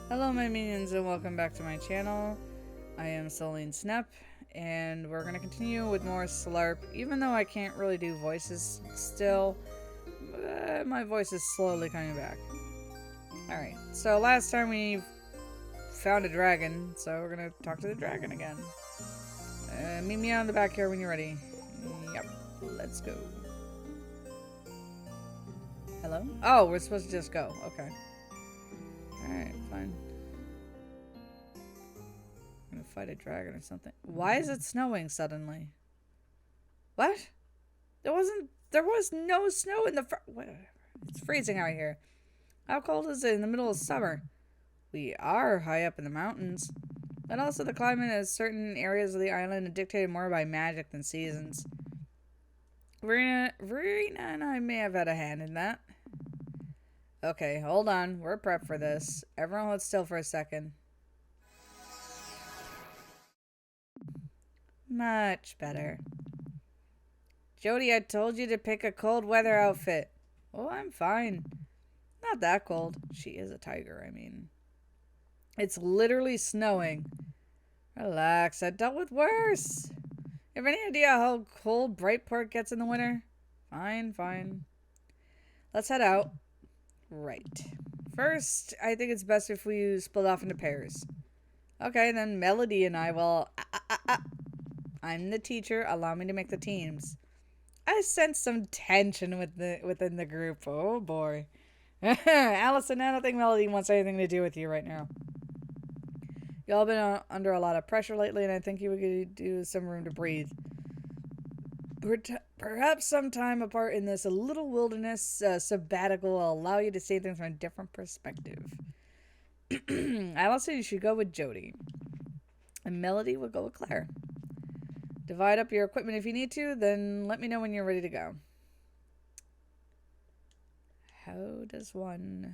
Hello my minions and welcome back to my channel. I am Celine Snep and we're going to continue with more Slurp. Even though I can't really do voices still, my voice is slowly coming back. Alright, so last time we found a dragon, so we're going to talk to the dragon again. Meet me out in the back here when you're ready. Yep, let's go. Hello? Oh, we're supposed to just go. Okay. Alright, fine. I'm gonna fight a dragon or something. Why is it snowing suddenly? What? There was no snow in the whatever. It's freezing out here. How cold is it in the middle of summer? We are high up in the mountains. And also the climate in certain areas of the island are dictated more by magic than seasons. Verena and I may have had a hand in that. Okay, hold on. We're prepped for this. Everyone hold still for a second. Much better. Jody, I told you to pick a cold weather outfit. Oh, I'm fine. Not that cold. She is a tiger, I mean. It's literally snowing. Relax, I dealt with worse. You have any idea how cold Brightport gets in the winter? Fine, fine. Let's head out. Right. First, I think it's best if we split off into pairs. Okay, then Melody and I will... I'm the teacher. Allow me to make the teams. I sense some tension within the group. Oh boy. Allison, I don't think Melody wants anything to do with you right now. Y'all been under a lot of pressure lately, and I think you could do some room to breathe. Perhaps some time apart in this little wilderness sabbatical will allow you to see things from a different perspective. Allison, you should go with Jody. And Melody will go with Claire. Divide up your equipment if you need to, then let me know when you're ready to go. How does one...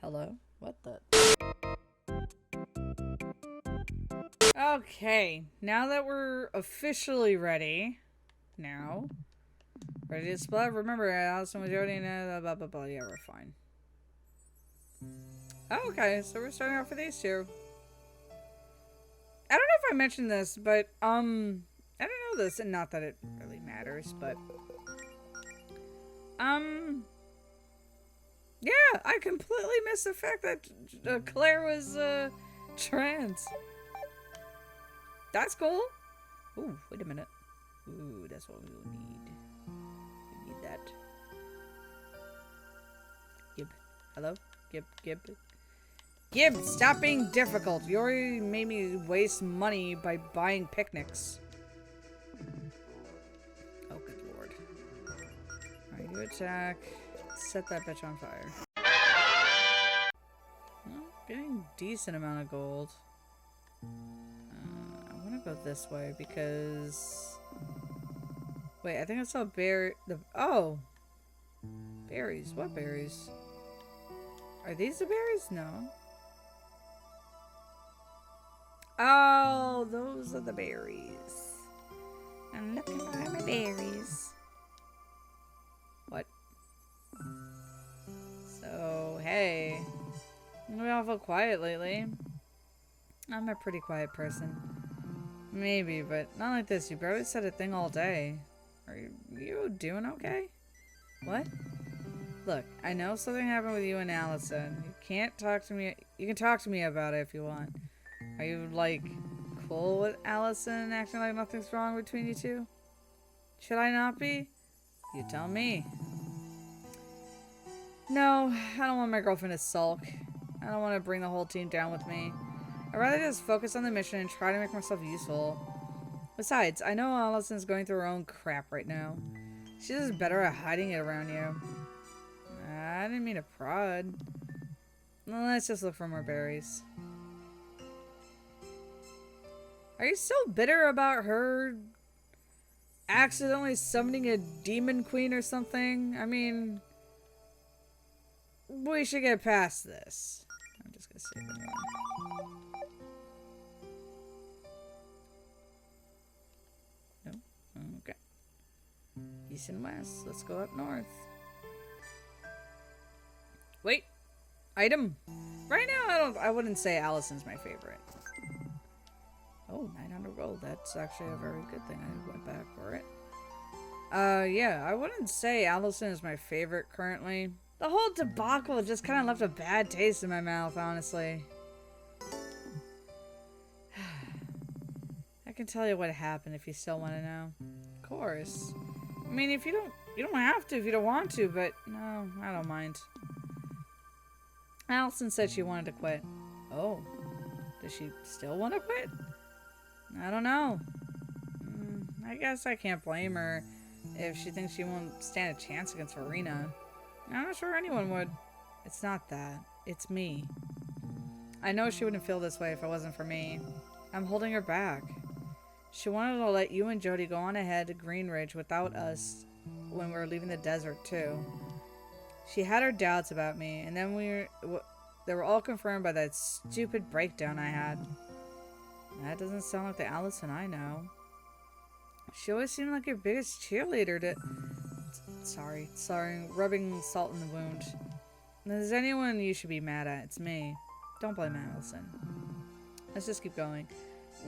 Hello? What the... Okay, now that we're officially ready, ready to split. Remember, Allison with Jody and blah blah blah. Yeah, we're fine. Okay, so we're starting off with these two. I don't know if I mentioned this, but I don't know this, and not that it really matters, but yeah, I completely missed the fact that Claire was trans. That's cool. Ooh, wait a minute. Ooh, that's what we will need. We need that. Gib. Hello? Gib. Gib, stop being difficult. You already made me waste money by buying picnics. Oh, good lord. Alright, you attack. Set that bitch on fire. Well, getting a decent amount of gold. I want to go this way because... Wait, I think I saw oh! Berries. What berries? Are these the berries? No. Oh, those are the berries. I'm looking for my berries. What? So, hey. I've been awful quiet lately. I'm a pretty quiet person. Maybe, but not like this. You barely said a thing all day. Are you doing okay? What? Look, I know something happened with you and Allison. You can't talk to me. You can talk to me about it if you want. Are you, like, cool with Allison acting like nothing's wrong between you two? Should I not be? You tell me. No, I don't want my girlfriend to sulk. I don't want to bring the whole team down with me. I'd rather just focus on the mission and try to make myself useful. Besides, I know Allison's going through her own crap right now. She's just better at hiding it around you. I didn't mean to prod. Well, let's just look for more berries. Are you so bitter about her accidentally summoning a demon queen or something? I mean, we should get past this. I'm just gonna save it. No? Okay. East and west. Let's go up north. Wait. Item. Right now, I wouldn't say Allison's my favorite. Oh, 900 gold. That's actually a very good thing. I went back for it. Yeah, I wouldn't say Allison is my favorite currently. The whole debacle just kind of left a bad taste in my mouth, honestly. I can tell you what happened if you still want to know. Of course. I mean, if you don't have to if you don't want to, but no, I don't mind. Allison said she wanted to quit. Oh, does she still want to quit? I don't know. I guess I can't blame her if she thinks she won't stand a chance against Verena. I'm not sure anyone would. It's not that. It's me. I know she wouldn't feel this way if it wasn't for me. I'm holding her back. She wanted to let you and Jody go on ahead to Greenridge without us when we were leaving the desert, too. She had her doubts about me, and then they were all confirmed by that stupid breakdown I had. That doesn't sound like the Allison I know. She always seemed like your biggest cheerleader to... Sorry, rubbing salt in the wound. If there's anyone you should be mad at, it's me. Don't blame Allison. Let's just keep going.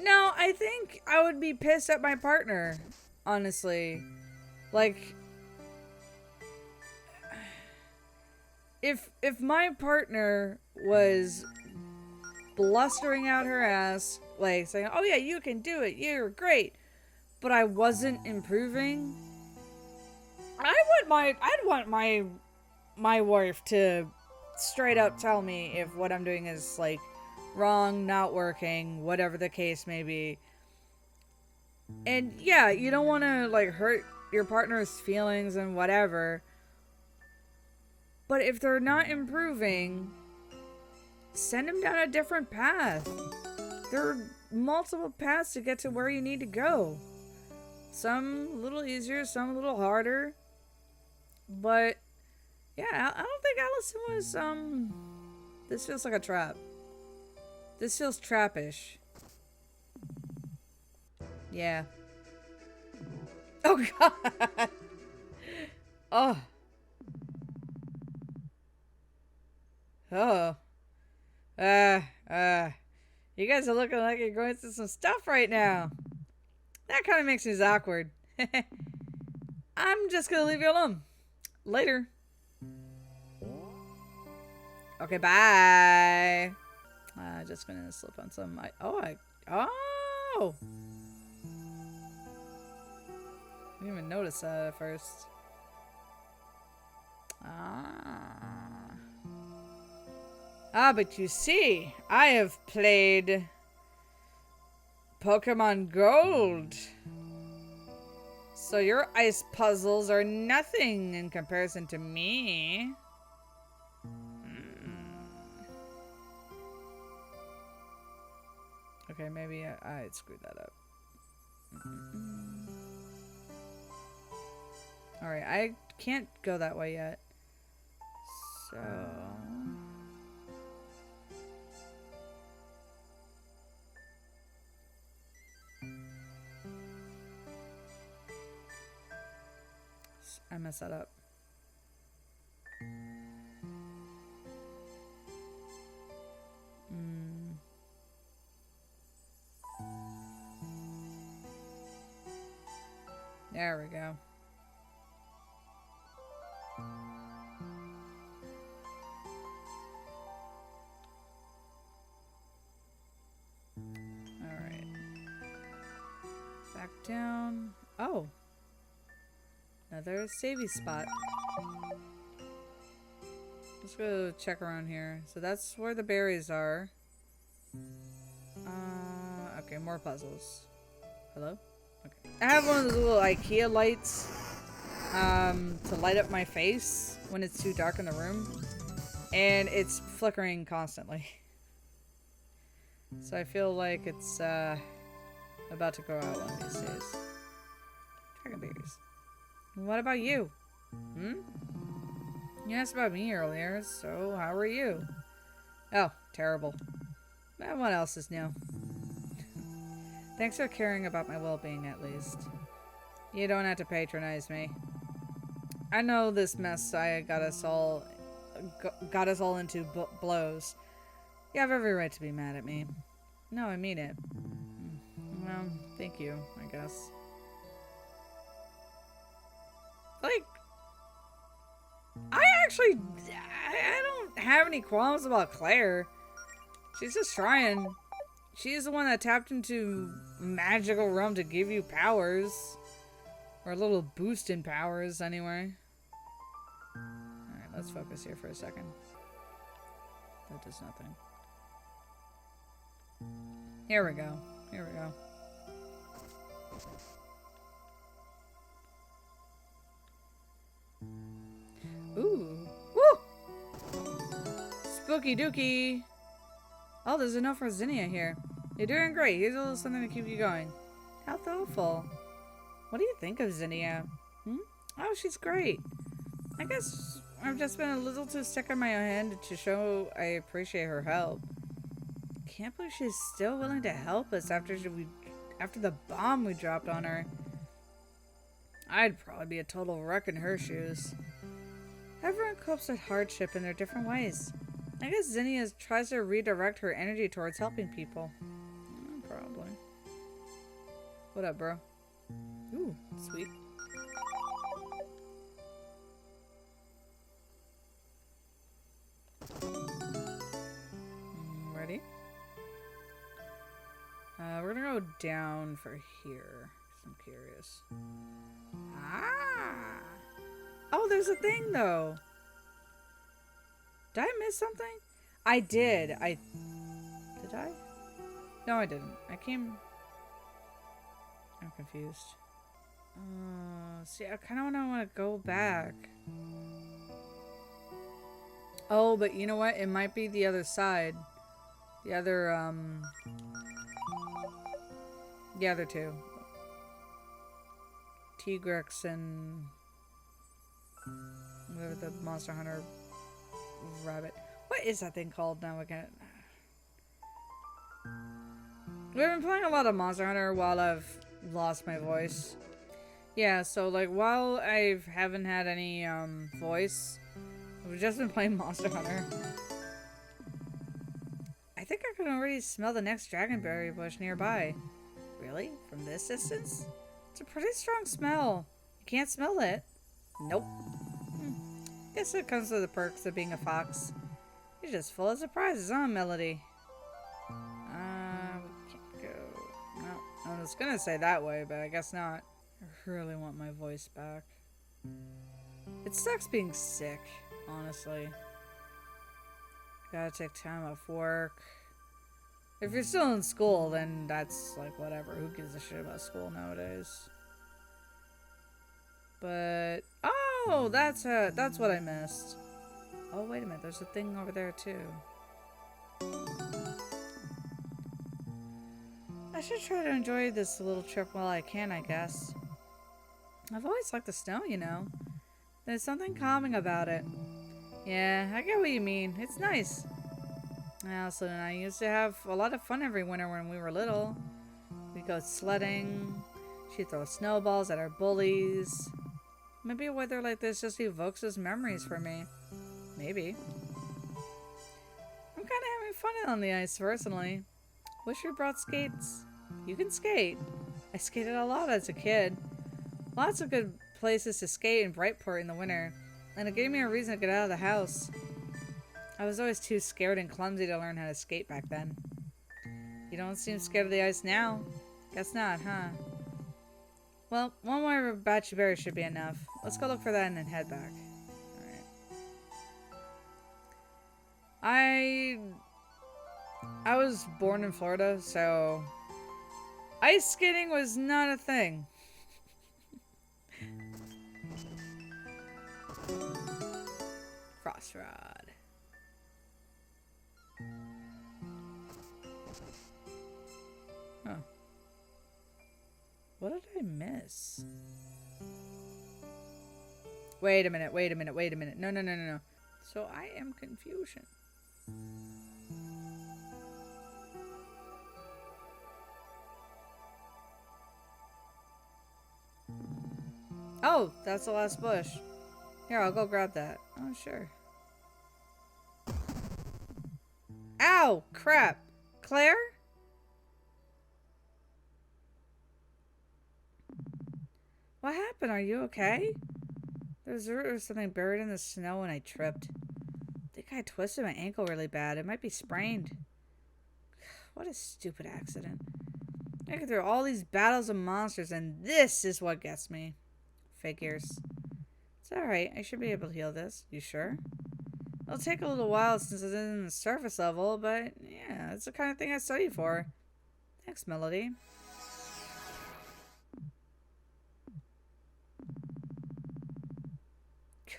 No, I think I would be pissed at my partner, honestly. Like, if my partner was blustering out her ass, like saying, "Oh yeah, you can do it, you're great," but I wasn't improving, I'd want my wife to straight up tell me if what I'm doing is like wrong, not working, whatever the case may be. And yeah, you don't want to like hurt your partner's feelings and whatever, but if they're not improving, send them down a different path. There are multiple paths to get to where you need to go. Some a little easier, some a little harder. But yeah, I don't think Allison was this feels like a trap. This feels trappish. Yeah. Oh god. Oh. Oh. You guys are looking like you're going through some stuff right now. That kind of makes me awkward. I'm just gonna leave you alone. Later. Okay, bye. Just gonna slip on some. Oh! I didn't even notice that at first. But you see, I have played Pokemon Gold. So your ice puzzles are nothing in comparison to me. Okay, maybe I screwed that up. Alright, I can't go that way yet. So... I messed that up. There we go. Alright. Back down. Oh. Another savey spot. Let's go check around here. So that's where the berries are. Okay, more puzzles. Hello? Okay. I have one of those little IKEA lights to light up my face when it's too dark in the room. And it's flickering constantly. So I feel like it's about to go out one of these days. Dragon berries. What about you? You asked about me earlier, so how are you? Oh, terrible. What else is new? Thanks for caring about my well-being, at least. You don't have to patronize me. I know this mess I got us all got us all into blows. You have every right to be mad at me. No, I mean it. Well, thank you, I guess. Like, I don't have any qualms about Claire. She's just trying. She's the one that tapped into magical realm to give you powers. Or a little boost in powers, anyway. Alright, let's focus here for a second. That does nothing. Here we go. Here we go. Ooh. Woo! Spooky dookie! Oh, there's enough for Zinnia here. You're doing great. Here's a little something to keep you going. How thoughtful. What do you think of Zinnia? Oh, she's great. I guess I've just been a little too stuck on my own hand to show I appreciate her help. Can't believe she's still willing to help us after the bomb we dropped on her. I'd probably be a total wreck in her shoes. Everyone copes with hardship in their different ways. I guess Zinnia tries to redirect her energy towards helping people. Probably. What up, bro? Ooh, sweet. Ready? We're gonna go down for here, 'cause I'm curious. Ah! Oh, there's a thing, though. Did I miss something? I did. Did I? No, I didn't. I'm confused. See, I kind of want to go back. Oh, but you know what? It might be the other side. The other two. Tigrex and whatever the Monster Hunter rabbit. What is that thing called now again? We've been playing a lot of Monster Hunter while I've lost my voice. Yeah, so like while I haven't had any voice, we've just been playing Monster Hunter. I think I can already smell the next dragonberry bush nearby. Really? From this distance? It's a pretty strong smell. You can't smell it. Nope. Guess it comes with the perks of being a fox. You're just full of surprises, huh, Melody? We can't go. No, I was gonna say that way, but I guess not. I really want my voice back. It sucks being sick, honestly. Gotta take time off work. If you're still in school, then that's like whatever. Who gives a shit about school nowadays? But oh, that's what I missed. Oh, wait a minute. There's a thing over there too. I should try to enjoy this little trip while I can, I guess. I've always liked the snow, you know. There's something calming about it. Yeah, I get what you mean. It's nice. Allison and I used to have a lot of fun every winter when we were little. We'd go sledding. She'd throw snowballs at our bullies. Maybe a weather like this just evokes those memories for me. Maybe. I'm kind of having fun on the ice, personally. Wish we brought skates. You can skate. I skated a lot as a kid. Lots of good places to skate in Brightport in the winter, and it gave me a reason to get out of the house. I was always too scared and clumsy to learn how to skate back then. You don't seem scared of the ice now. Guess not, huh? Well, one more batch of berries should be enough. Let's go look for that and then head back. Alright. I was born in Florida, so ice skating was not a thing. Frost rod. Oh. What did I miss? Wait a minute. No. So I am confusion. Oh, that's the last bush. Here, I'll go grab that. Oh, sure. Ow! Crap! Claire? What happened? Are you okay? There's something buried in the snow and I tripped. I think I twisted my ankle really bad. It might be sprained. What a stupid accident. I get through all these battles of monsters and this is what gets me. Figures. It's alright. I should be able to heal this. You sure? It'll take a little while since it's in the surface level, but yeah, it's the kind of thing I study for. Thanks, Melody.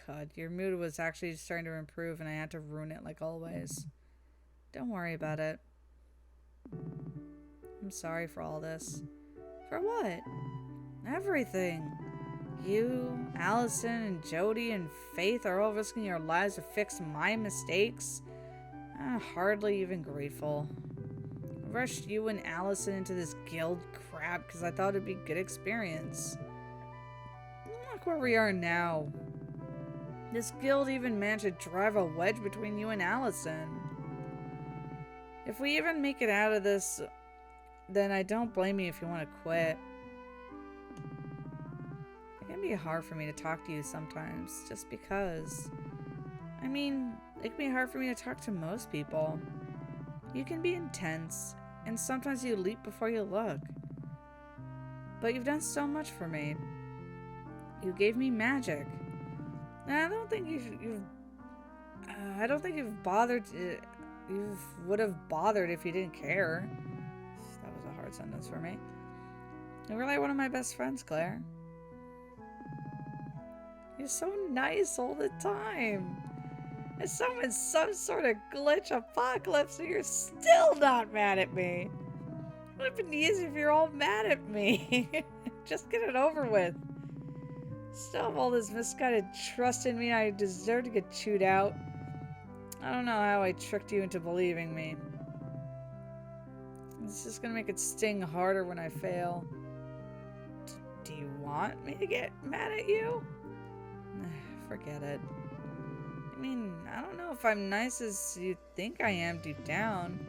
God, your mood was actually starting to improve and I had to ruin it like always. Don't worry about it. I'm sorry for all this. For what? Everything. You, Allison, and Jody, and Faith are all risking your lives to fix my mistakes. I'm hardly even grateful. I rushed you and Allison into this guild crap because I thought it'd be a good experience. Look where we are now. This guild even managed to drive a wedge between you and Allison. If we even make it out of this, then I don't blame you if you want to quit. It can be hard for me to talk to you sometimes, just because. I mean, it can be hard for me to talk to most people. You can be intense, and sometimes you leap before you look. But you've done so much for me. You gave me magic. And I don't think I don't think you've bothered. You would have bothered if you didn't care. That was a hard sentence for me. You're really one of my best friends, Claire. You're so nice all the time. It's some sort of glitch apocalypse and you're still not mad at me. It would have been easy if you're all mad at me. Just get it over with. Still have all this misguided trust in me. I deserve to get chewed out. I don't know how I tricked you into believing me. It's just gonna make it sting harder when I fail. Do you want me to get mad at you? Forget it. I mean, I don't know if I'm nice as you think I am deep down.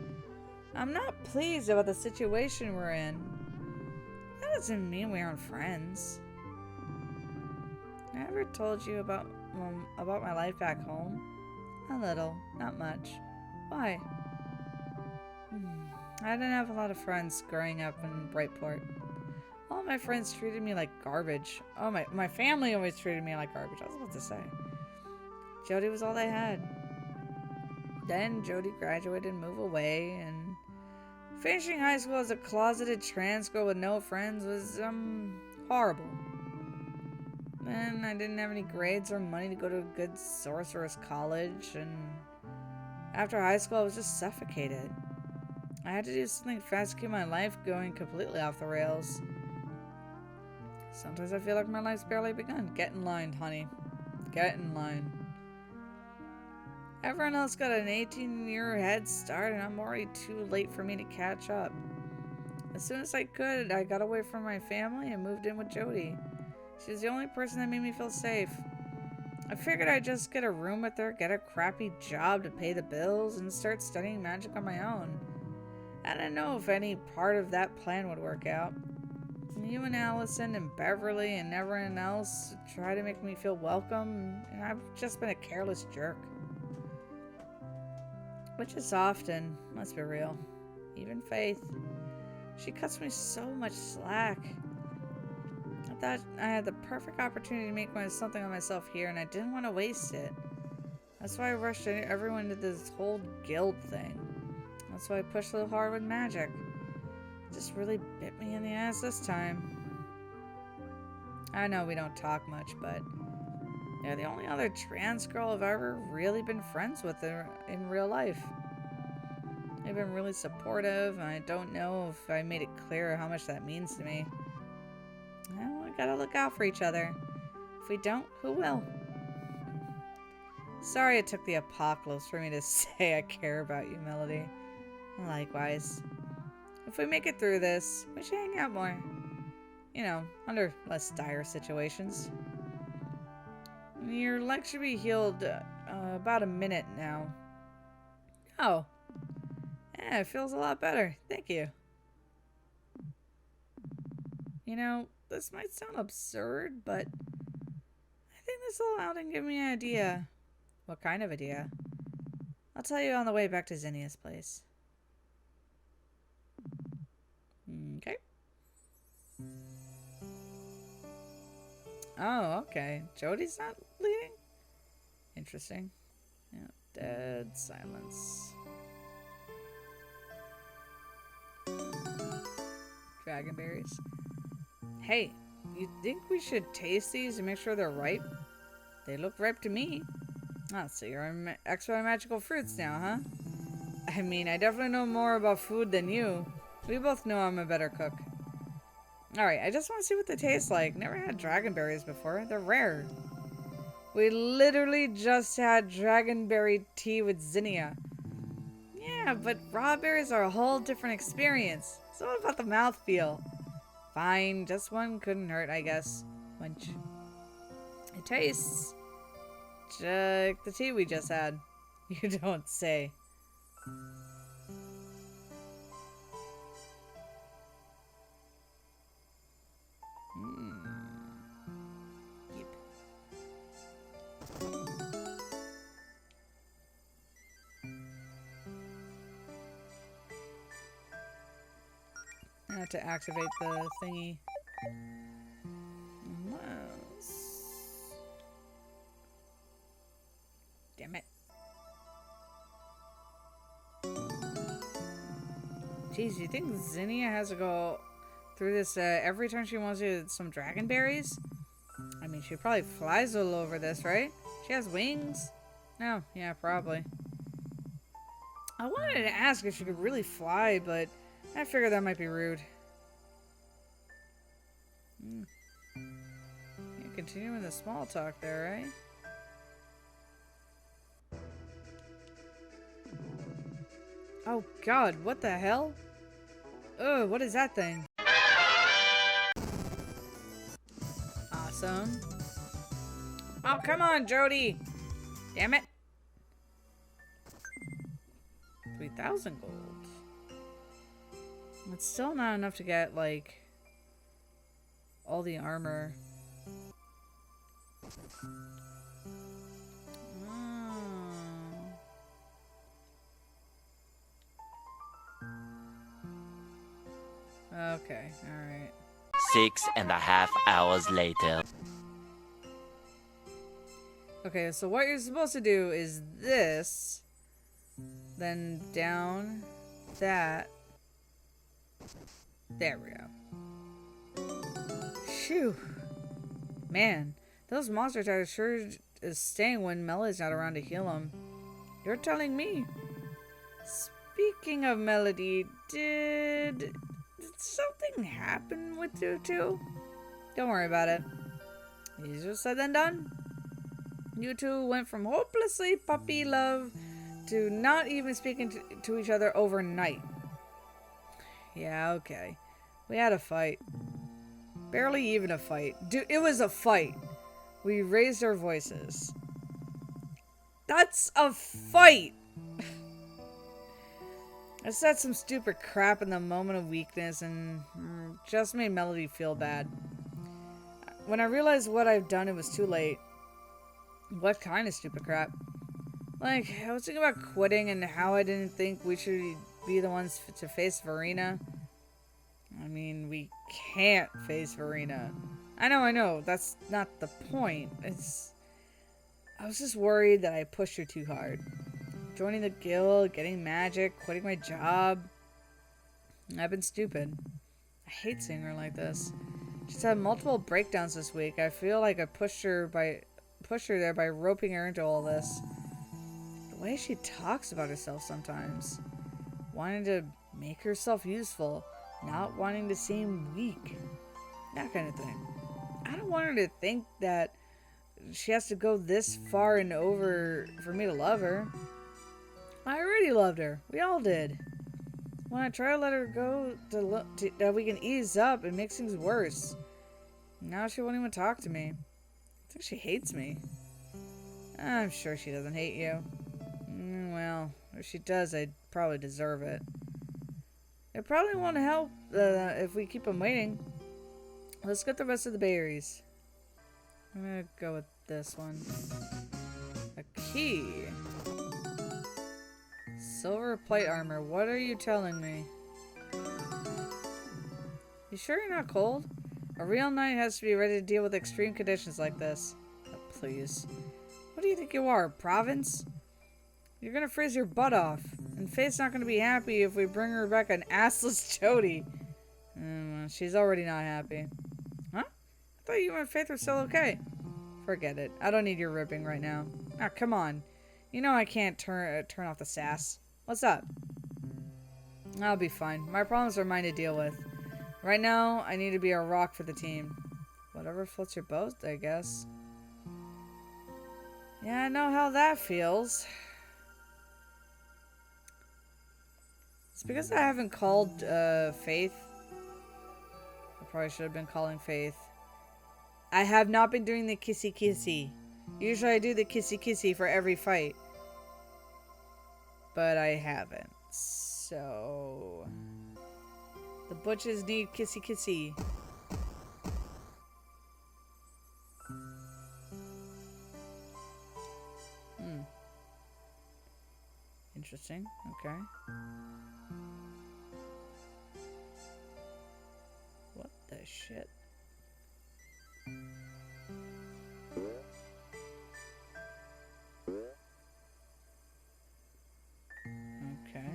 I'm not pleased about the situation we're in. That doesn't mean we aren't friends. I ever told you about my life back home? A little, not much. Why? I didn't have a lot of friends growing up in Brightport. All my friends treated me like garbage. Oh, my family always treated me like garbage. I was about to say. Jody was all they had. Then Jody graduated and moved away, and finishing high school as a closeted trans girl with no friends was, horrible. Then I didn't have any grades or money to go to a good sorceress college, and after high school I was just suffocated. I had to do something fast to keep my life going completely off the rails. Sometimes I feel like my life's barely begun. Get in line, honey. Get in line. Everyone else got an 18-year head start, and I'm already too late for me to catch up. As soon as I could, I got away from my family and moved in with Jody. She was the only person that made me feel safe. I figured I'd just get a room with her, get a crappy job to pay the bills, and start studying magic on my own. I didn't know if any part of that plan would work out. You and Allison and Beverly and everyone else try to make me feel welcome, and I've just been a careless jerk. Which is often, let's be real. Even Faith. She cuts me so much slack. I thought I had the perfect opportunity to make something of myself here, and I didn't want to waste it. That's why I rushed everyone into this whole guild thing. That's why I pushed a little hard with magic. It just really bit me in the ass this time. I know we don't talk much, but you're the only other trans girl I've ever really been friends with in real life. They've been really supportive, and I don't know if I made it clear how much that means to me. Well, we gotta look out for each other. If we don't, who will? Sorry it took the apocalypse for me to say I care about you, Melody. Likewise. If we make it through this, we should hang out more. You know, under less dire situations. Your leg should be healed about a minute now. Oh. Yeah, it feels a lot better. Thank you. You know, this might sound absurd, but I think this little outing gave me an idea. What kind of idea? I'll tell you on the way back to Zinnia's place. Okay. Oh, okay. Jody's not leading? Interesting. Yeah, dead silence. Dragonberries. Hey, you think we should taste these and make sure they're ripe? They look ripe to me. Oh, so you're expert on magical fruits now, huh? I mean, I definitely know more about food than you. We both know I'm a better cook. Alright, I just want to see what they taste like. Never had dragonberries before. They're rare. We literally just had dragonberry tea with Zinnia. Yeah, but raw berries are a whole different experience. So what about the mouthfeel? Fine, just one couldn't hurt, I guess. Munch. It tastes like the tea we just had. You don't say. Yep. I have to activate the thingy. Unless... Damn it. Jeez, you think Zinnia has to go through this every time she wants to get some dragonberries? I mean, she probably flies all over this, right? She has wings? No, yeah, probably. I wanted to ask if she could really fly, but I figured that might be rude. Yeah, continuing the small talk there, right? Oh god, what the hell? Ugh, what is that thing? Awesome. Oh, come on, Jody! Damn it! 3,000 gold. It's still not enough to get, like, all the armor. Okay, alright. 6.5 hours later. Okay, so what you're supposed to do is this, then down that. There we go. Phew. Man, those monster attacks sure is staying when Melody's not around to heal them. You're telling me. Speaking of Melody, did something happen with you two? Don't worry about it. Easier said than done. You two went from hopelessly puppy love to not even speaking to each other overnight. Yeah, okay. We had a fight. Barely even a fight. Dude, it was a fight. We raised our voices. That's a fight! I said some stupid crap in the moment of weakness and just made Melody feel bad. When I realized what I've done, it was too late. What kind of stupid crap? Like, I was thinking about quitting and how I didn't think we should be the ones to face Verena. I mean, we can't face Verena. I know, that's not the point. I was just worried that I pushed her too hard. Joining the guild, getting magic, quitting my job. I've been stupid. I hate seeing her like this. She's had multiple breakdowns this week. I feel like I pushed her there by roping her into all this. The way she talks about herself sometimes. Wanting to make herself useful. Not wanting to seem weak. That kind of thing. I don't want her to think that she has to go this far and over for me to love her. I already loved her. We all did. When I try to let her go that we can ease up, it makes things worse. Now she won't even talk to me. I think she hates me. I'm sure she doesn't hate you. Well, know. If she does, I'd probably deserve it. It probably won't help if we keep them waiting. Let's get the rest of the berries. I'm gonna go with this one. A key. Silver plate armor. What are you telling me? You sure you're not cold? A real knight has to be ready to deal with extreme conditions like this. Oh, please. What do you think you are, province? You're gonna freeze your butt off. And Faith's not gonna be happy if we bring her back an assless Jody. She's already not happy. Huh? I thought you and Faith were still okay. Forget it. I don't need your ribbing right now. Ah, come on. You know I can't turn off the sass. What's up? I'll be fine. My problems are mine to deal with. Right now, I need to be a rock for the team. Whatever floats your boat, I guess. Yeah, I know how that feels. It's because I haven't called Faith. I probably should have been calling Faith. I have not been doing the kissy kissy. Usually I do the kissy kissy for every fight. But I haven't. So... the butches need kissy kissy. Interesting. Okay. What the shit? Okay.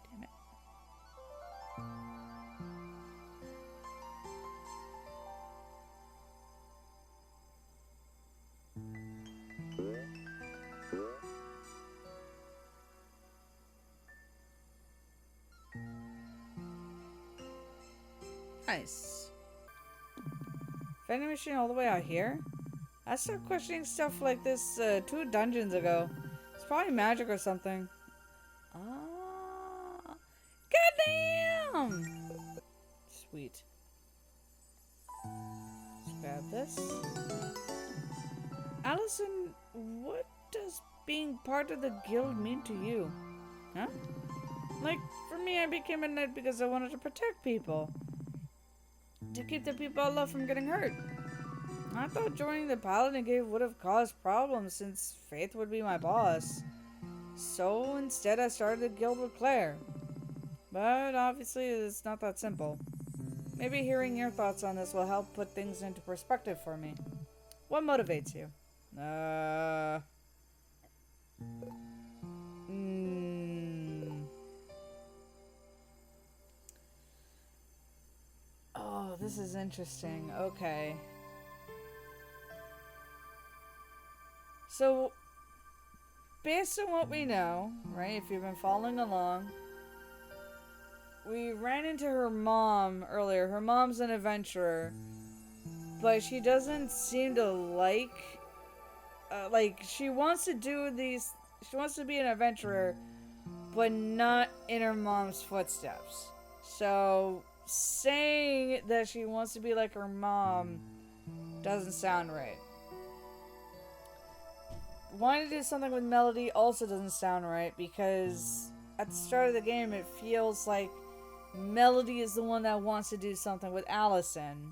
Damn it. Nice. Vending machine all the way out here? I started questioning stuff like this 2 dungeons ago. It's probably magic or something. Ah, goddamn! Sweet. Let's grab this. Allison, what does being part of the guild mean to you? Huh? Like, for me, I became a knight because I wanted to protect people. To keep the people I love from getting hurt. I thought joining the Paladin Guild would have caused problems since Faith would be my boss. So instead I started a guild with Claire. But obviously it's not that simple. Maybe hearing your thoughts on this will help put things into perspective for me. What motivates you? Oh, this is interesting. Okay. So, based on what we know, right, if you've been following along, we ran into her mom earlier. Her mom's an adventurer, but she doesn't seem to like, she wants to do these, she wants to be an adventurer, but not in her mom's footsteps. So, saying that she wants to be like her mom doesn't sound right. Wanting to do something with Melody also doesn't sound right because at the start of the game it feels like Melody is the one that wants to do something with Allison.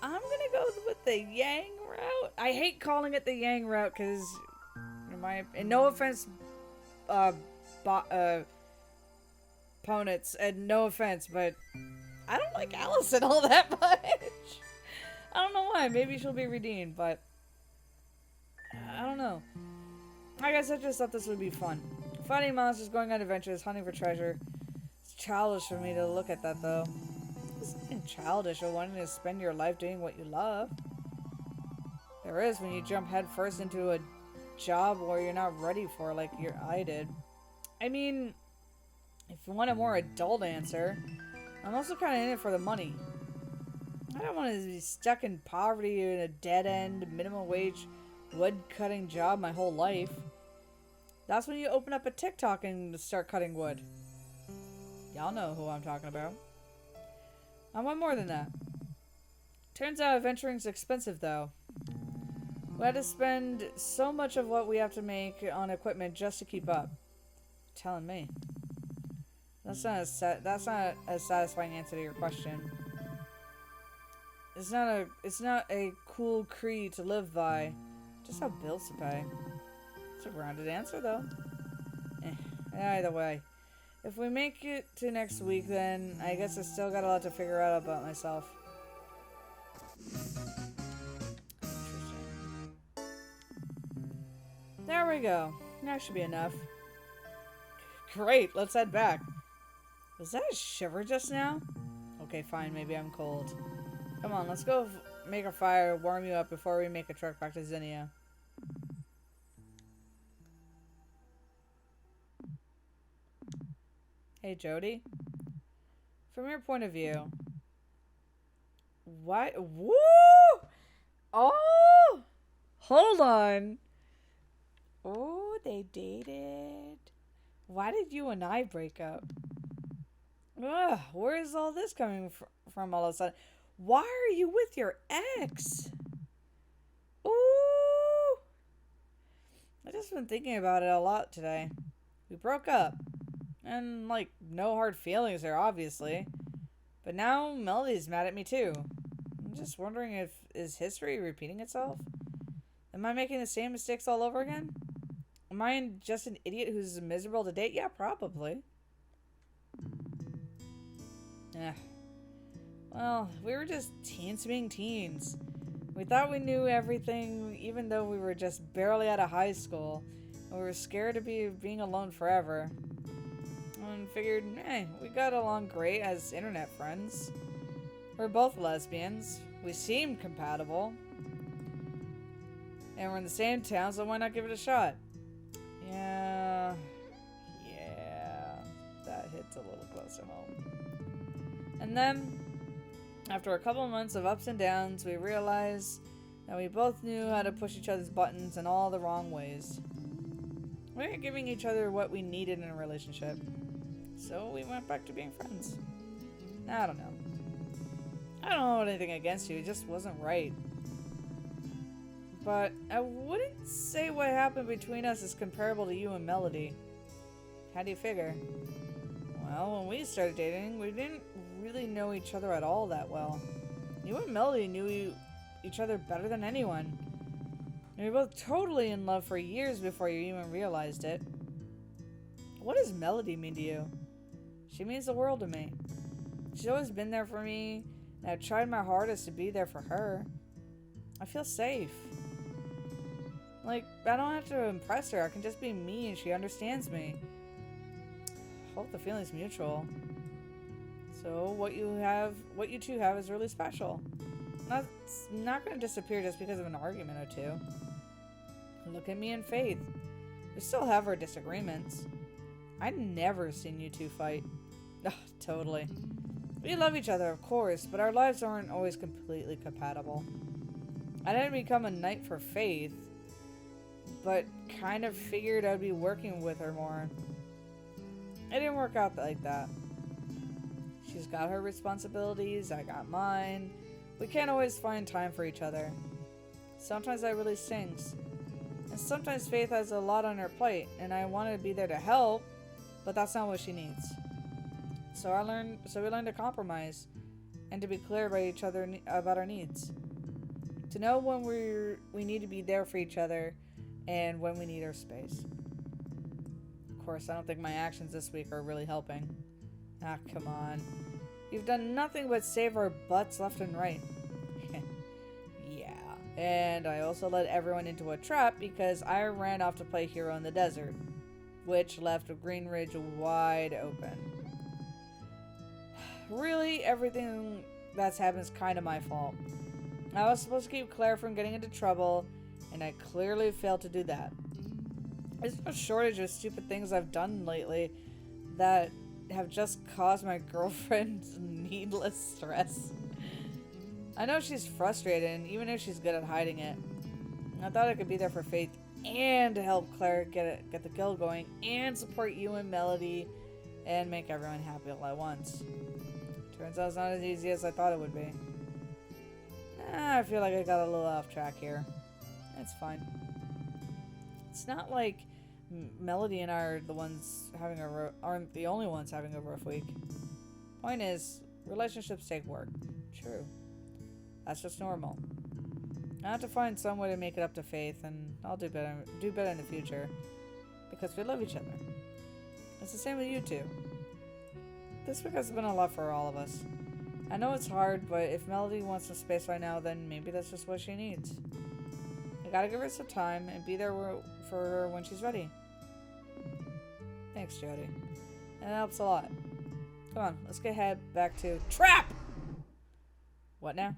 I'm gonna go with the Yang route. I hate calling it the Yang route because, and no offense, opponents, and no offense, but I don't like Allison all that much. I don't know why. Maybe she'll be redeemed, but I don't know. I guess I just thought this would be fun. Fighting monsters, going on adventures, hunting for treasure. It's childish for me to look at that, though. It's nothing childish or wanting to spend your life doing what you love. There is when you jump headfirst into a job where you're not ready for, like I did. I mean, if you want a more adult answer, I'm also kind of in it for the money. I don't want to be stuck in poverty in a dead-end, minimum wage, wood-cutting job my whole life. That's when you open up a TikTok and start cutting wood. Y'all know who I'm talking about. I want more than that. Turns out adventuring's expensive, though. We had to spend so much of what we have to make on equipment just to keep up. You're telling me. That's not a satisfying answer to your question. It's not a cool creed to live by. Just have bills to pay. It's a grounded answer, though. Either way. If we make it to next week, then I guess I still got a lot to figure out about myself. Interesting. There we go. That should be enough. Great, let's head back. Was that a shiver just now? Okay, fine, maybe I'm cold. Come on, let's go make a fire, warm you up before we make a trek back to Zinnia. Hey, Jody. From your point of view, what? Woo! Oh! Hold on. Oh, they dated. Why did you and I break up? Ugh, where is all this coming from all of a sudden? Why are you with your ex? Ooh! I've just been thinking about it a lot today. We broke up. And, like, no hard feelings there, obviously. But now Melody's mad at me, too. I'm just wondering is history repeating itself? Am I making the same mistakes all over again? Am I just an idiot who's miserable to date? Yeah, probably. Yeah. Well, we were just teens being teens. We thought we knew everything, even though we were just barely out of high school. And we were scared of being alone forever. And figured, hey, we got along great as internet friends. We're both lesbians. We seem compatible. And we're in the same town, so why not give it a shot? Yeah, that hits a little close to home. And then, after a couple of months of ups and downs, we realized that we both knew how to push each other's buttons in all the wrong ways. We weren't giving each other what we needed in a relationship. So we went back to being friends. I don't know. I don't hold anything against you, it just wasn't right. But I wouldn't say what happened between us is comparable to you and Melody. How do you figure? Well, when we started dating, we didn't really know each other at all that well. You and Melody knew each other better than anyone. And we were both totally in love for years before you even realized it. What does Melody mean to you? She means the world to me. She's always been there for me, and I've tried my hardest to be there for her. I feel safe. Like, I don't have to impress her. I can just be me and she understands me. Hope the feeling's mutual. So what you two have is really special. That's not going to disappear just because of an argument or two. Look at me and Faith. We still have our disagreements. I've never seen you two fight. Ugh, totally. We love each other, of course, but our lives aren't always completely compatible. I didn't become a knight for Faith, but kind of figured I'd be working with her more. It didn't work out like that. She's got her responsibilities, I got mine. We can't always find time for each other. Sometimes that really stings. And sometimes Faith has a lot on her plate, and I wanted to be there to help, but that's not what she needs. So we learned to compromise, and to be clear about each other about our needs. To know when we need to be there for each other, and when we need our space. Of course, I don't think my actions this week are really helping. Ah, come on. You've done nothing but save our butts left and right. Yeah. And I also led everyone into a trap because I ran off to play hero in the desert, which left Green Ridge wide open. Really, everything that's happened is kind of my fault. I was supposed to keep Claire from getting into trouble, and I clearly failed to do that. There's no shortage of stupid things I've done lately that have just caused my girlfriend needless stress. I know she's frustrated, and even if she's good at hiding it. I thought I could be there for Faith and to help Claire get the guild going and support you and Melody and make everyone happy all at once. Turns out it's not as easy as I thought it would be. I feel like I got a little off track here. It's fine. It's not like Melody and I are the ones having aren't the only ones having a rough week. Point is, relationships take work. True. That's just normal. I have to find some way to make it up to Faith, and I'll do better in the future. Because we love each other. It's the same with you two. This week has been a lot for all of us. I know it's hard, but if Melody wants some space right now, then maybe that's just what she needs. I gotta give her some time and be there for her when she's ready. Thanks, Jody. And it helps a lot. Come on, let's get back to trap! What now?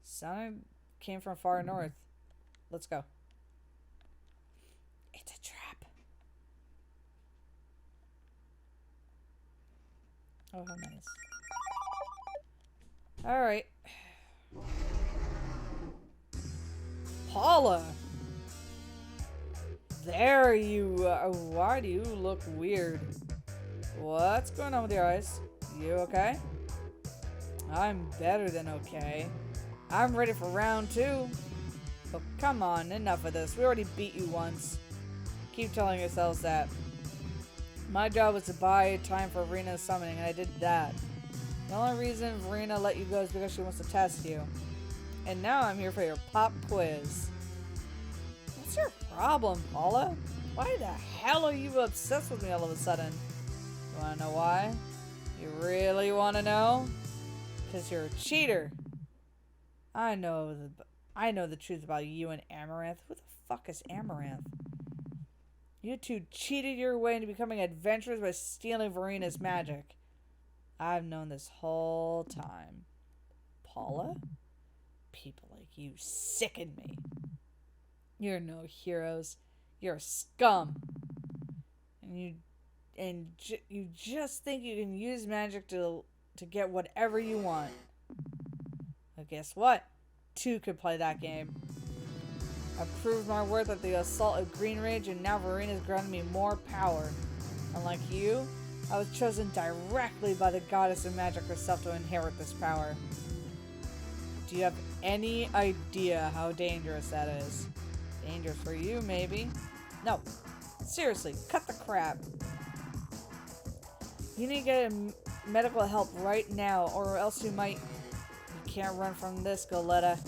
Sound came from far north. Let's go. It's a trap. Oh, how nice. Alright. Paula! There you are. Why do you look weird? What's going on with your eyes? You okay? I'm better than okay. I'm ready for round 2. But come on, enough of this. We already beat you once. Keep telling yourselves that. My job was to buy time for Verena's summoning, and I did that. The only reason Verena let you go is because she wants to test you. And now I'm here for your pop quiz. What's your problem, Paula? Why the hell are you obsessed with me all of a sudden? You wanna know why? You really wanna know? Because you're a cheater. I know the truth about you and Amaranth. Who the fuck is Amaranth? You two cheated your way into becoming adventurers by stealing Verena's magic. I've known this whole time. Paula? People like you sicken me. You're no heroes. You're scum. And you just think you can use magic to get whatever you want. But guess what? 2 could play that game. I've proved my worth at the assault of Green Ridge, and now Verena's granted me more power. Unlike you, I was chosen directly by the goddess of magic herself to inherit this power. Do you have any idea how dangerous that is? Dangerous for you, maybe? No. Seriously, cut the crap. You need to get medical help right now, or else you might... You can't run from this, Goletta.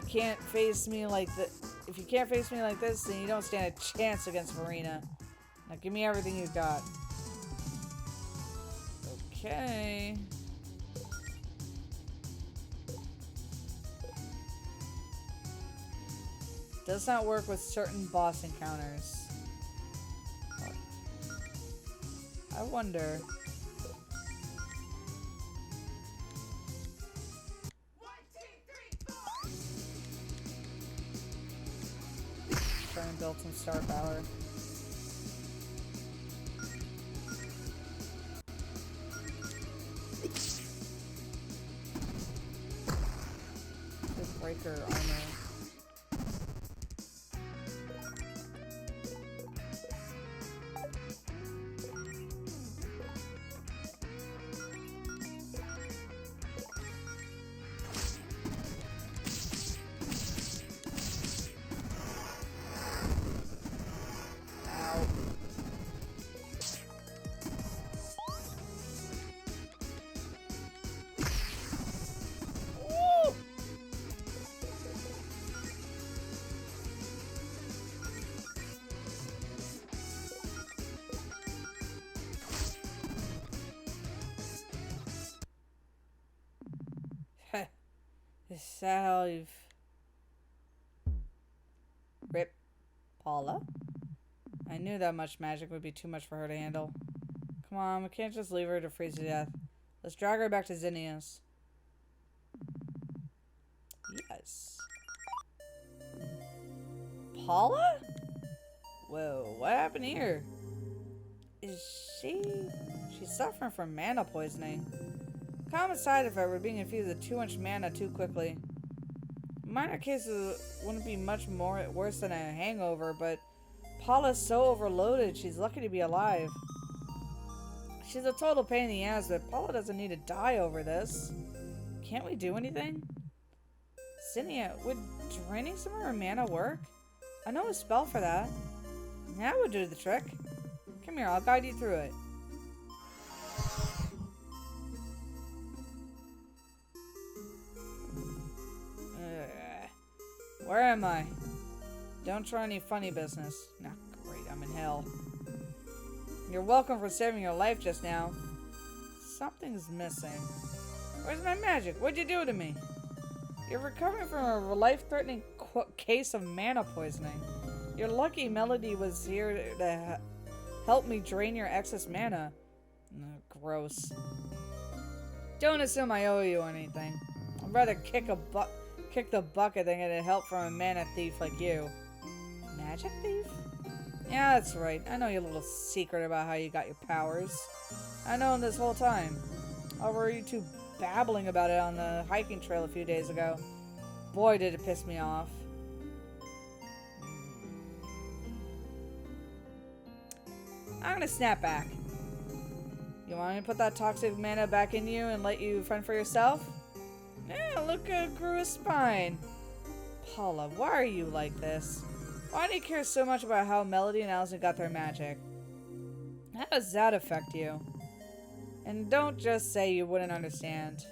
You can't face me like that. If you can't face me like this, then you don't stand a chance against Verena. Now give me everything you've got. Okay. Does not work with certain boss encounters. I wonder. Try and build some star power. Good breaker armor. Is that how you've... Rip. Paula? I knew that much magic would be too much for her to handle. Come on, we can't just leave her to freeze to death. Let's drag her back to Zinnia's. Yes. Paula? Whoa, what happened here? Is she... She's suffering from mana poisoning. Common side effect for being infused with too much mana too quickly. Minor cases wouldn't be much worse than a hangover, but Paula's so overloaded, she's lucky to be alive. She's a total pain in the ass, but Paula doesn't need to die over this. Can't we do anything? Cynia, would draining some of her mana work? I know a spell for that. That would do the trick. Come here, I'll guide you through it. Where am I? Don't try any funny business. Nah, great, I'm in hell. You're welcome for saving your life just now. Something's missing. Where's my magic? What'd you do to me? You're recovering from a life-threatening case of mana poisoning. You're lucky Melody was here to help me drain your excess mana. Gross. Don't assume I owe you anything. I'd rather kick the bucket than get help from a mana thief like you. Magic thief? Yeah, that's right. I know your little secret about how you got your powers. I know him this whole time. How were you two babbling about it on the hiking trail a few days ago? Boy, did it piss me off. I'm gonna snap back. You want me to put that toxic mana back in you and let you fend for yourself? Yeah, look, grew a spine. Paula, why are you like this? Why do you care so much about how Melody and Allison got their magic? How does that affect you? And don't just say you wouldn't understand.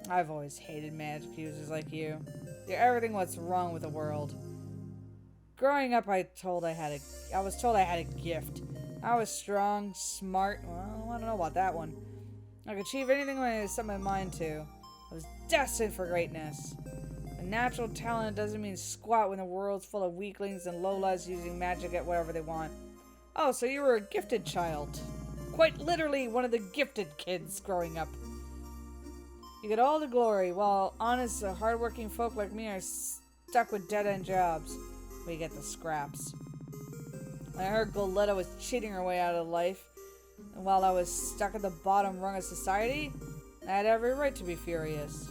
I've always hated magic users like you. You're everything what's wrong with the world. Growing up, I was told I had a gift. I was strong, smart. Well, I don't know about that one. I could achieve anything when I set my mind to. I was destined for greatness. A natural talent doesn't mean squat when the world's full of weaklings and lowlives using magic at whatever they want. Oh, so you were a gifted child. Quite literally one of the gifted kids growing up. You get all the glory, while honest, hardworking folk like me are stuck with dead-end jobs. We get the scraps. I heard Goletta was cheating her way out of life, and while I was stuck at the bottom rung of society, I had every right to be furious.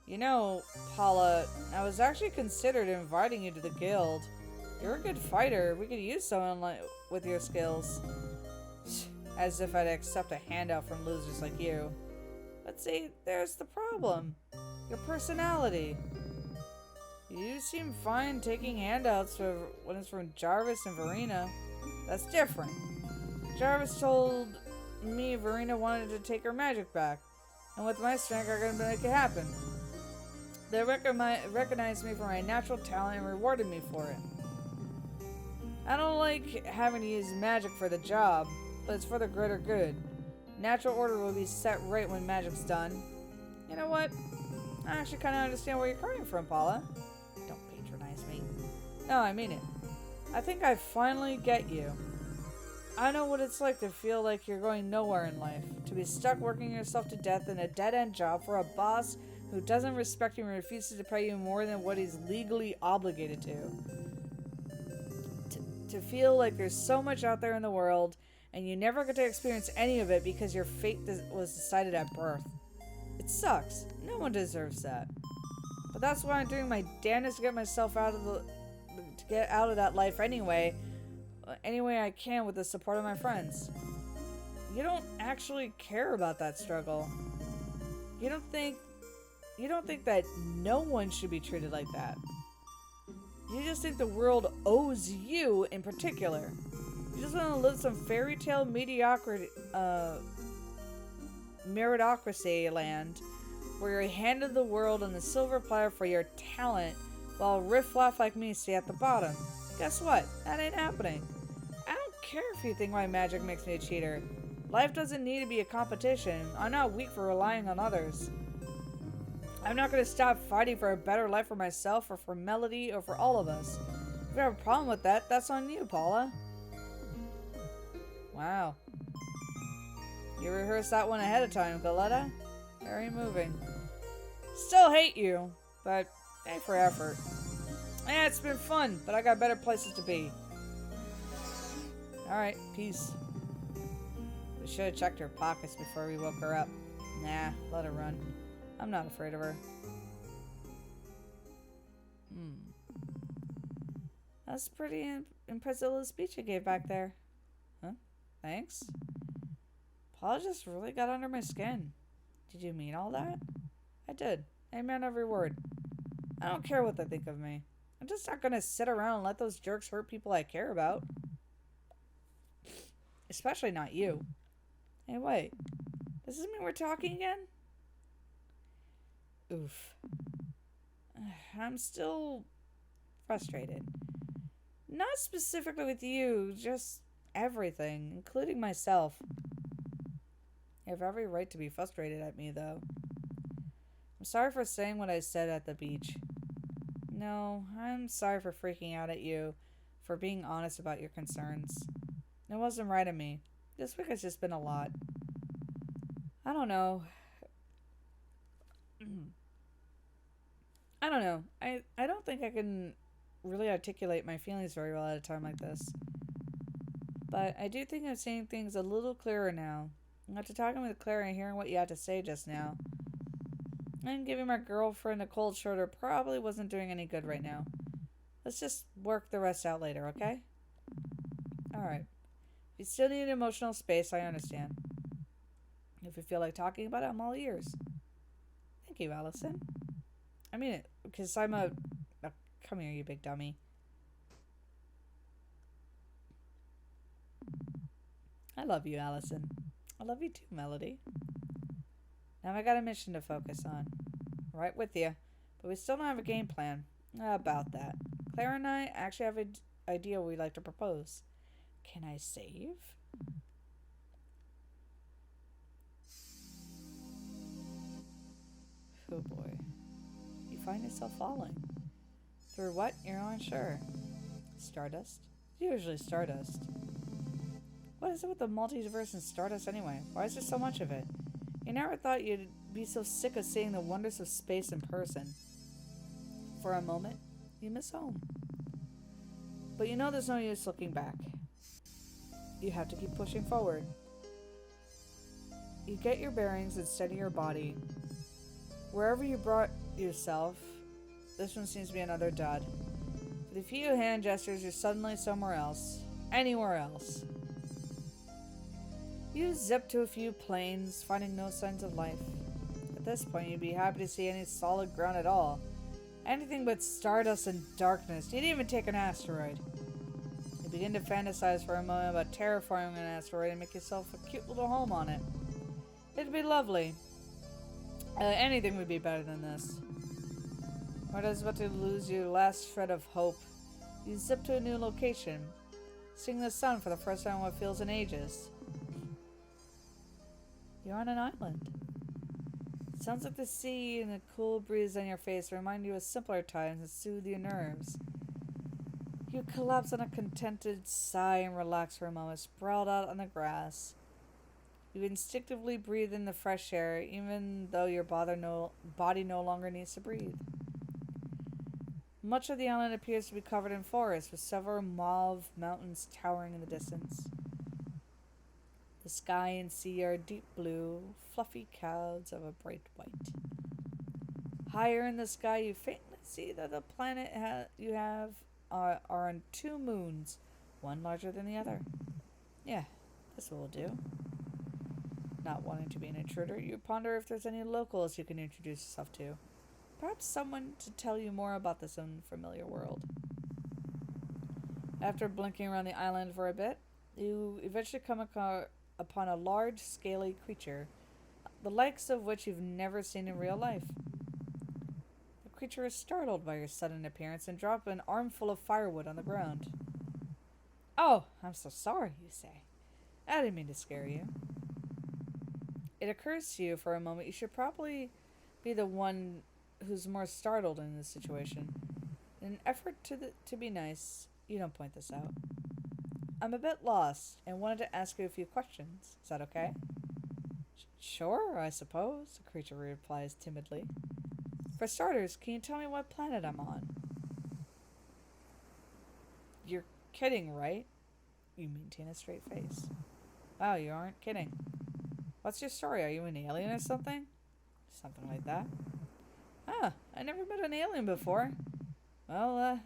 You know, Paula, I was actually considered inviting you to the guild. You're a good fighter. We could use someone with your skills. As if I'd accept a handout from losers like you. But see, there's the problem. Your personality. You seem fine taking handouts when it's from Jarvis and Verena. That's different. Jarvis told me Verena wanted to take her magic back. And with my strength, I'm gonna make it happen. They recognized me for my natural talent and rewarded me for it. I don't like having to use magic for the job, but it's for the greater good. Natural order will be set right when magic's done. You know what? I actually kind of understand where you're coming from, Paula. Don't patronize me. No, I mean it. I think I finally get you. I know what it's like to feel like you're going nowhere in life. To be stuck working yourself to death in a dead-end job for a boss who doesn't respect you and refuses to pay you more than what he's legally obligated to. To feel like there's so much out there in the world and you never get to experience any of it because your fate was decided at birth. It sucks. No one deserves that. But that's why I'm doing my damnedest to get myself out of that life anyway. Any way I can with the support of my friends. You don't actually care about that struggle. You don't think that no one should be treated like that. You just think the world owes you in particular. You just want to live some fairy tale meritocracy land where you're handed the world on the silver platter for your talent while riff-raff like me stay at the bottom. Guess what? That ain't happening. I don't care if you think my magic makes me a cheater. Life doesn't need to be a competition. I'm not weak for relying on others. I'm not going to stop fighting for a better life for myself or for Melody or for all of us. If you have a problem with that, that's on you, Paula. Wow. You rehearsed that one ahead of time, Goletta. Very moving. Still hate you, but A for effort. Yeah, it's been fun, but I got better places to be. Alright, peace. We should have checked her pockets before we woke her up. Nah, let her run. I'm not afraid of her. That's a pretty impressive little speech you gave back there. Huh? Thanks. All just really got under my skin. Did you mean all that? I did. I meant every word. I don't care what they think of me. I'm just not gonna sit around and let those jerks hurt people I care about. Especially not you. Hey, wait. Does this mean we're talking again? Oof. I'm still frustrated. Not specifically with you, just everything, including myself. You have every right to be frustrated at me, though. I'm sorry for saying what I said at the beach. No, I'm sorry for freaking out at you, for being honest about your concerns. It wasn't right of me. This week has just been a lot. I don't know. I don't know. I don't think I can really articulate my feelings very well at a time like this. But I do think I'm seeing things a little clearer now. After talking with Claire and hearing what you had to say just now, and giving my girlfriend a cold shoulder probably wasn't doing any good right now. Let's just work the rest out later, okay? Alright. If you still need emotional space, I understand. If you feel like talking about it, I'm all ears. Thank you, Allison. I mean it, because I'm a... Oh, come here, you big dummy. I love you, Allison. I love you too, Melody. Now I got a mission to focus on. Right with you. But we still don't have a game plan. About that. Claire and I actually have an idea we'd like to propose. Can I save? Oh boy. You find yourself falling. Through what? You're not sure. Stardust? Usually Stardust. What is it with the multiverse and Stardust anyway? Why is there so much of it? You never thought you'd be so sick of seeing the wonders of space in person. For a moment, you miss home. But you know there's no use looking back. You have to keep pushing forward. You get your bearings and steady your body. Wherever you brought yourself, this one seems to be another dud. With a few hand gestures, you're suddenly somewhere else. Anywhere else. You zip to a few planes, finding no signs of life. At this point, you'd be happy to see any solid ground at all. Anything but stardust and darkness. You didn't even take an asteroid. You begin to fantasize for a moment about terraforming an asteroid and make yourself a cute little home on it. It'd be lovely. Anything would be better than this. Or as about to lose your last shred of hope, you zip to a new location, seeing the sun for the first time in what feels in ages. You're on an island. It sounds like the sea and the cool breeze on your face remind you of simpler times and soothe your nerves. You collapse on a contented sigh and relax for a moment, sprawled out on the grass. You instinctively breathe in the fresh air, even though your body no longer needs to breathe. Much of the island appears to be covered in forest, with several mauve mountains towering in the distance. The sky and sea are deep blue, fluffy clouds of a bright white. Higher in the sky, you faintly see that the planet you have are on two moons, one larger than the other. Yeah, this will do. Not wanting to be an intruder, you ponder if there's any locals you can introduce yourself to. Perhaps someone to tell you more about this unfamiliar world. After blinking around the island for a bit, you eventually come upon a large, scaly creature, the likes of which you've never seen in real life. The creature is startled by your sudden appearance and drops an armful of firewood on the ground. Oh, I'm so sorry, you say. I didn't mean to scare you. It occurs to you for a moment you should probably be the one who's more startled in this situation. In an effort to be nice, you don't point this out. I'm a bit lost and wanted to ask you a few questions. Is that okay? Sure, I suppose, the creature replies timidly. For starters, can you tell me what planet I'm on? You're kidding, right? You maintain a straight face. Wow, you aren't kidding. What's your story? Are you an alien or something? Something like that. Ah, I never met an alien before. Well,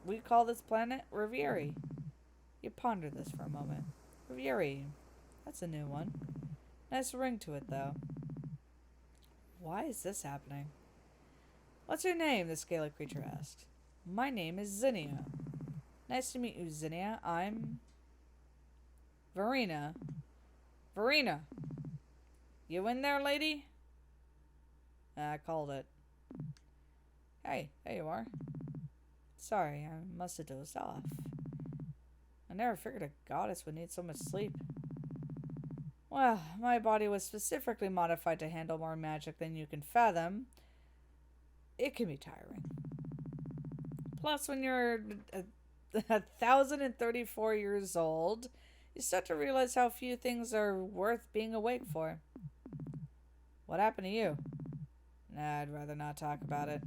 we call this planet Rivieri. You ponder this for a moment. Rivieri. That's a new one. Nice ring to it, though. Why is this happening? What's your name? The scaly creature asked. My name is Zinnia. Nice to meet you, Zinnia. I'm... Verena. Verena! You in there, lady? I called it. Hey, there you are. Sorry, I must have dozed off. I never figured a goddess would need so much sleep. Well, my body was specifically modified to handle more magic than you can fathom. It can be tiring. Plus, when you're 1,034 years old, you start to realize how few things are worth being awake for. What happened to you? Nah, I'd rather not talk about it.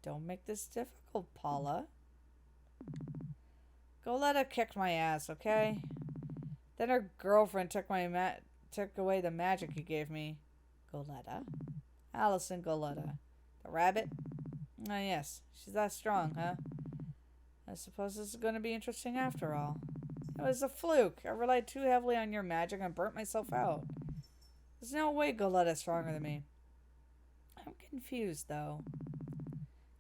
Don't make this difficult, Paula. Goletta kicked my ass, okay? Then her girlfriend took away the magic you gave me. Goletta? Allison Goletta. The rabbit? Ah, yes. She's that strong, huh? I suppose this is going to be interesting after all. It was a fluke. I relied too heavily on your magic and burnt myself out. There's no way Goletta's stronger than me. I'm confused, though.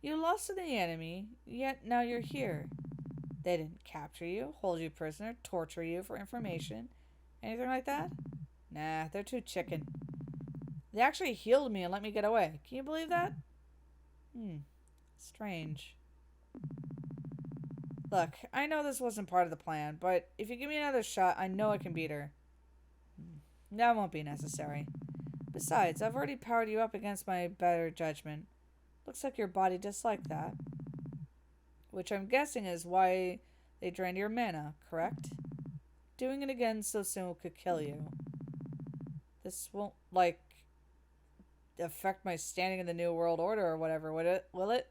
You lost to the enemy, yet now you're here. They didn't capture you, hold you prisoner, torture you for information, anything like that? Nah, they're too chicken. They actually healed me and let me get away. Can you believe that? Strange. Look, I know this wasn't part of the plan, but if you give me another shot, I know I can beat her. That won't be necessary. Besides, I've already powered you up against my better judgment. Looks like your body disliked that. Which I'm guessing is why they drained your mana, correct? Doing it again so soon could kill you. This won't, like, affect my standing in the New World Order or whatever, will it?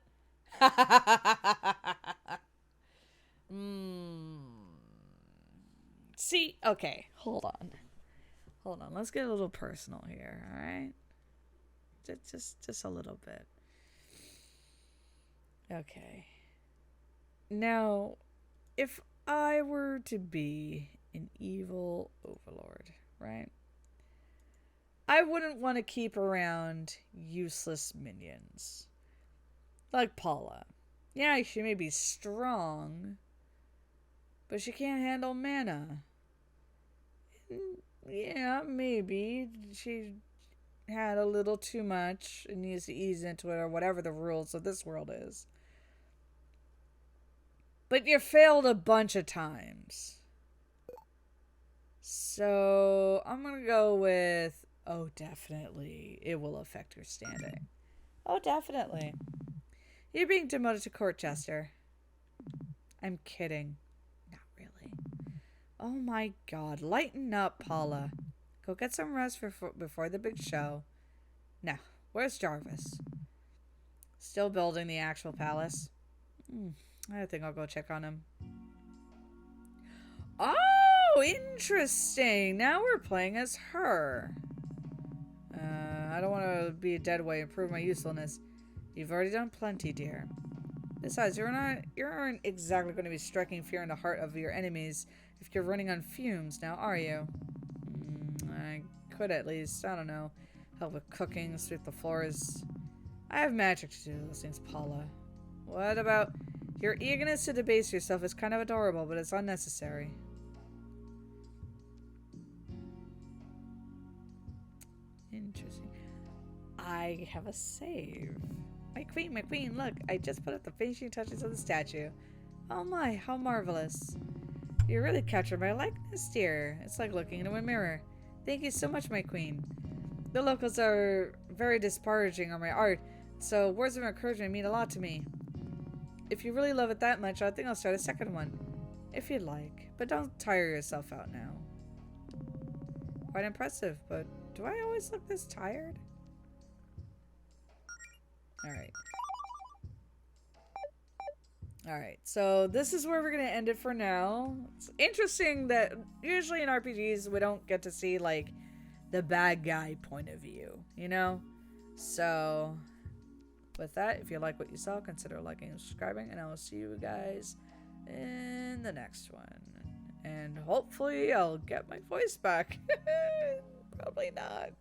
See, okay, hold on. Let's get a little personal here, all right? Just a little bit. Okay. Now, if I were to be an evil overlord, right? I wouldn't want to keep around useless minions. Like Paula. Yeah, she may be strong, but she can't handle mana. Yeah, maybe she had a little too much and needs to ease into it or whatever the rules of this world is. But you failed a bunch of times. So I'm going to go with, oh, definitely. It will affect your standing. Oh, definitely. You're being demoted to court jester. I'm kidding. Not really. Oh my god. Lighten up, Paula. Go get some rest before the big show. Now, where's Jarvis? Still building the actual palace. I think I'll go check on him. Oh, interesting. Now we're playing as her. I don't want to be a dead weight and prove my usefulness. You've already done plenty, dear. Besides, you aren't exactly going to be striking fear in the heart of your enemies if you're running on fumes now, are you? I could at least. I don't know. Help with cooking, sweep the floors. I have magic to do those things, Paula. What about... Your eagerness to debase yourself is kind of adorable, but it's unnecessary. Interesting. I have a save. My queen, look. I just put up the finishing touches of the statue. Oh my, how marvelous. You really captured my likeness, dear. It's like looking into a mirror. Thank you so much, my queen. The locals are very disparaging on my art, so words of encouragement mean a lot to me. If you really love it that much, I think I'll start a second one. If you'd like. But don't tire yourself out now. Quite impressive, but do I always look this tired? Alright. Alright, so this is where we're going to end it for now. It's interesting that usually in RPGs we don't get to see, like, the bad guy point of view, you know? So... with that, if you like what you saw, consider liking and subscribing, and I will see you guys in the next one. And hopefully I'll get my voice back. Probably not.